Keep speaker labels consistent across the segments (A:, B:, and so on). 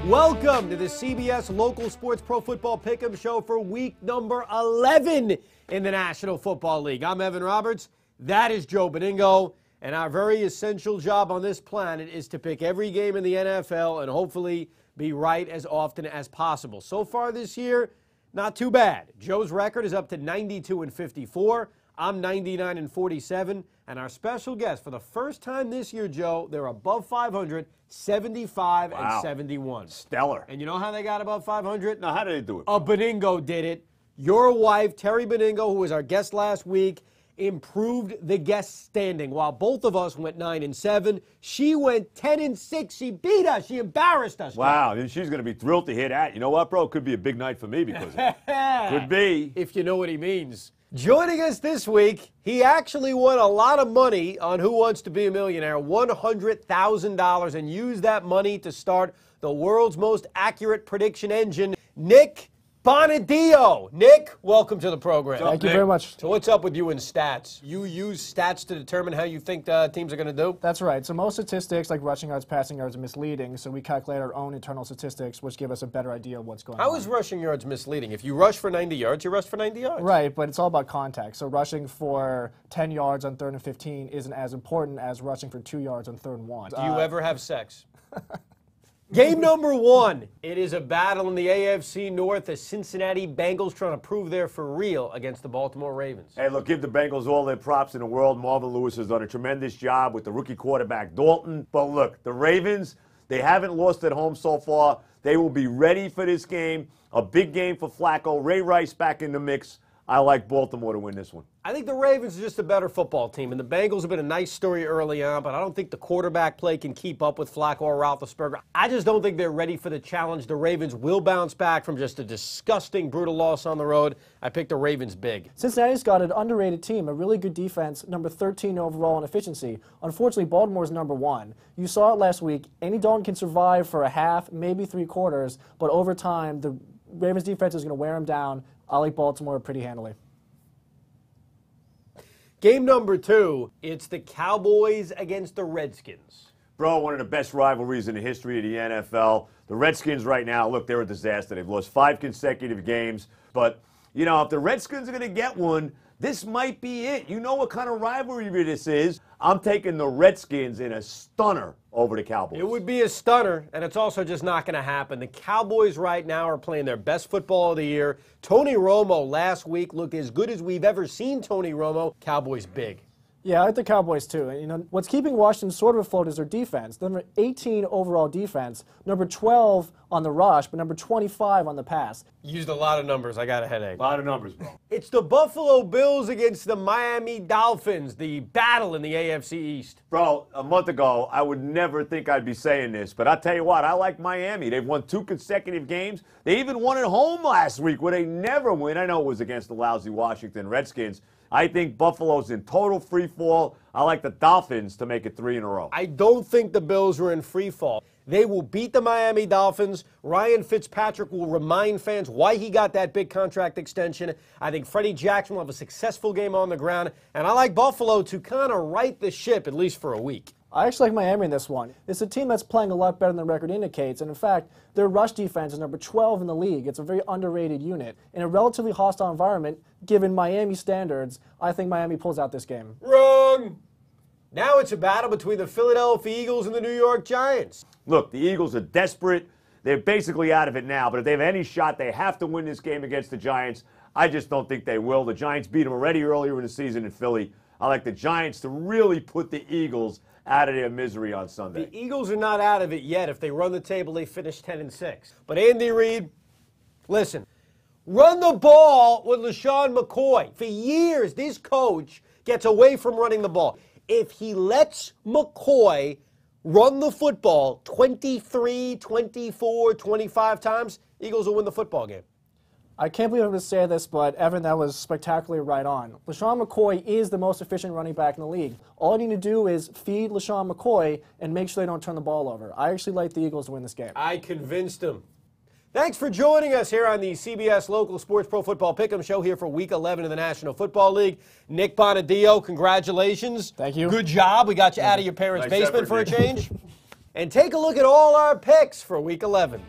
A: Welcome to the CBS Local Sports Pro Football Pick'em Show for week number 11 in the National Football League. I'm Evan Roberts. That is Joe Benigno. And our very essential job on this planet is to pick every game in the NFL and hopefully be right as often as possible. So far this year, not too bad. Joe's record is up to 92-54. I'm 99-47. And our special guest, for the first time this year, Joe, they're above 500, 75-71.
B: Stellar.
A: And you know how they got above 500?
B: Now, how did they do it?
A: A Benigno did it. Your wife, Terry Benigno, who was our guest last week, improved the guest standing. While both of us went 9-7, she went 10-6. She beat us. She embarrassed us.
B: Wow, and she's going to be thrilled to hear that. You know what, bro? It could be a big night for me because of it. Could be.
A: If you know what he means. Joining us this week, he actually won a lot of money on Who Wants to Be a Millionaire, $100,000, and used that money to start the world's most accurate prediction engine, Nik Bonaddio. Nick, welcome to the program.
C: Thank you very much.
A: So what's up with you in stats? You use stats to determine how you think teams are going to do?
C: That's right. So most statistics, like rushing yards, passing yards, are misleading. So we calculate our own internal statistics, which give us a better idea of what's going on.
A: How is rushing yards misleading? If you rush for 90 yards, you rush for 90 yards.
C: Right, but it's all about contact. So rushing for 10 yards on 3rd and 15 isn't as important as rushing for 2 yards on 3rd and 1.
A: Do you ever have sex? Game number 1. It is a battle in the AFC North. The Cincinnati Bengals trying to prove they're for real against the Baltimore Ravens.
B: Hey, look, give the Bengals all their props in the world. Marvin Lewis has done a tremendous job with the rookie quarterback Dalton. But look, the Ravens, they haven't lost at home so far. They will be ready for this game. A big game for Flacco. Ray Rice back in the mix. I like Baltimore to win this one.
A: I think the Ravens are just a better football team, and the Bengals have been a nice story early on, but I don't think the quarterback play can keep up with Flacco or Roethlisberger. I just don't think they're ready for the challenge. The Ravens will bounce back from just a disgusting, brutal loss on the road. I picked the Ravens big.
C: Cincinnati's got an underrated team, a really good defense, number 13 overall in efficiency. Unfortunately, Baltimore's number 1. You saw it last week. Andy Dalton can survive for a half, maybe 3 quarters, but over time, the Ravens defense is going to wear them down. I like Baltimore pretty handily.
A: Game number 2, it's the Cowboys against the Redskins.
B: Bro, one of the best rivalries in the history of the NFL. The Redskins right now, look, they're a disaster. They've lost 5 consecutive games. But, you know, if the Redskins are going to get one, this might be it. You know what kind of rivalry this is. I'm taking the Redskins in a stunner over the Cowboys.
A: It would be a stunner, and it's also just not going to happen. The Cowboys right now are playing their best football of the year. Tony Romo last week looked as good as we've ever seen Tony Romo. Cowboys big.
C: Yeah, I like the Cowboys too. And, you know, what's keeping Washington sort of afloat is their defense. Number 18 overall defense, number 12 on the rush, but number 25 on the pass.
A: Used a lot of numbers. I got a headache.
B: A lot of numbers, bro.
A: It's the Buffalo Bills against the Miami Dolphins, the battle in the AFC East.
B: Bro, a month ago, I would never think I'd be saying this, but I'll tell you what, I like Miami. They've won 2 consecutive games. They even won at home last week where they never win. I know it was against the lousy Washington Redskins. I think Buffalo's in total free fall. I like the Dolphins to make it 3 in a row.
A: I don't think the Bills are in free fall. They will beat the Miami Dolphins. Ryan Fitzpatrick will remind fans why he got that big contract extension. I think Freddie Jackson will have a successful game on the ground. And I like Buffalo to kind of right the ship, at least for a week.
C: I actually like Miami in this one. It's a team that's playing a lot better than the record indicates, and in fact, their rush defense is number 12 in the league. It's a very underrated unit. In a relatively hostile environment, given Miami standards, I think Miami pulls out this game.
A: Wrong! Now it's a battle between the Philadelphia Eagles and the New York Giants.
B: Look, the Eagles are desperate. They're basically out of it now, but if they have any shot, they have to win this game against the Giants. I just don't think they will. The Giants beat them already earlier in the season in Philly. I like the Giants to really put the Eagles out of their misery on Sunday.
A: The Eagles are not out of it yet. If they run the table, they finish 10-6. But Andy Reid, listen, run the ball with LaShawn McCoy. For years, this coach gets away from running the ball. If he lets McCoy run the football 23, 24, 25 times, Eagles will win the football game.
C: I can't believe I'm going to say this, but Evan, that was spectacularly right on. LaShawn McCoy is the most efficient running back in the league. All I need to do is feed LaShawn McCoy and make sure they don't turn the ball over. I actually like the Eagles to win this game.
A: I convinced him. Thanks for joining us here on the CBS Local Sports Pro Football Pick'em Show here for Week 11 of the National Football League. Nik Bonaddio, congratulations.
C: Thank you.
A: Good job. We got you out of your parents' basement for a change. And take a look at all our picks for Week 11.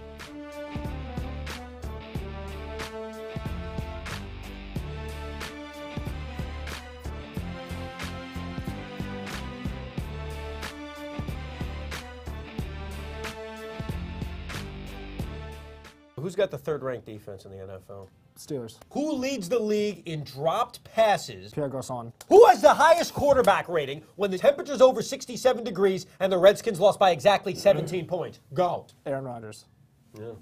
A: Who's got the third-ranked defense in the NFL?
C: Steelers.
A: Who leads the league in dropped passes?
C: Pierre Garçon.
A: Who has the highest quarterback rating when the temperature's over 67 degrees and the Redskins lost by exactly 17 points? Go.
C: Aaron Rodgers.
A: Yeah.